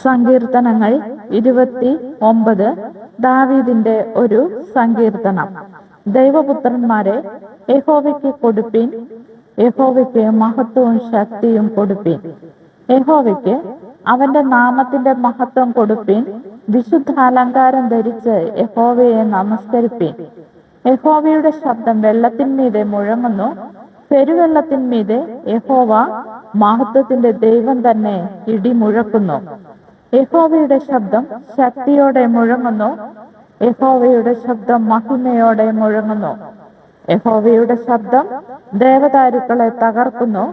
സങ്കീർത്തനങ്ങൾ 29. ദാവീദിന്റെ ഒരു സങ്കീർത്തനം. ദൈവപുത്രന്മാരെ, യഹോവയ്ക്ക് കൊടുപ്പീൻ, യഹോവയ്ക്ക് മഹത്വവും ശക്തിയും കൊടുപ്പീൻ. യഹോവയ്ക്ക് അവന്റെ നാമത്തിന്റെ മഹത്വം കൊടുപ്പീൻ. വിശുദ്ധാലങ്കാരം ധരിച്ച് യഹോവയെ നമസ്കരിപ്പീൻ. യഹോവയുടെ ശബ്ദം വെള്ളത്തിന്മീതെ മുഴങ്ങുന്നു. പെരുവെള്ളത്തിന്മീതെ യഹോവ മഹത്വത്തിന്റെ ദൈവം തന്നെ ഇടിമുഴക്കുന്നു. യഹോവയുടെ ശബ്ദം ശക്തിയോടെ മുഴങ്ങുന്നു. യഹോവയുടെ ശബ്ദം മഹിമയോടെ മുഴങ്ങുന്നു. യഹോവയുടെ ശബ്ദം ദേവദാരുക്കളെ തകർക്കുന്നു.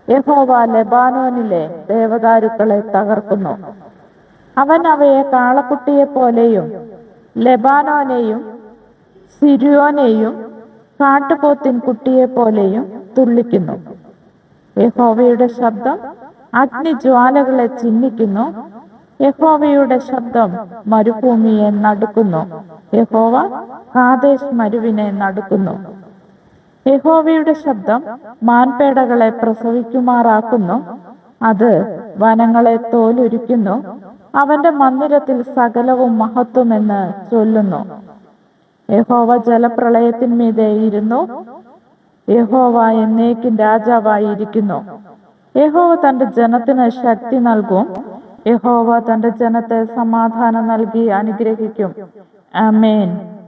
യഹോവ ലെബാനോനിലെ ദേവദാരുക്കളെ തകർക്കുന്നു. അവൻ അവയെ കാളക്കുട്ടിയെ പോലെയും ലെബാനോനെയും സിരിയോനെയും കാട്ടുപോത്തിൻ കുട്ടിയെ പോലെയും തുള്ളിക്കുന്നു. യഹോവയുടെ ശബ്ദം അഗ്നിജ്വാലകളെ ചിഹ്നിക്കുന്നു. യഹോവയുടെ ശബ്ദം മരുഭൂമിയെ നടുക്കുന്നു. യഹോവ കാദേശ് മരുവിനെ നടുക്കുന്നു. യഹോവയുടെ ശബ്ദം മാൻപേടകളെ പ്രസവിക്കുമാറാക്കുന്നു. അത് വനങ്ങളെ തോലുരിക്കുന്നു. അവന്റെ മന്ദിരത്തിൽ സകലവും മഹത്വമെന്ന് ചൊല്ലുന്നു. യഹോവ ജലപ്രളയത്തിന്മീതെ ഇരുന്നു. യഹോവ എന്നേക്കും രാജാവായിരിക്കുന്നു. യഹോവ തന്റെ ജനത്തിന് ശക്തി നൽകും. യഹോവ തന്റെ ജനത്തെ സമാധാനം നൽകി അനുഗ്രഹിക്കും. ആമേൻ.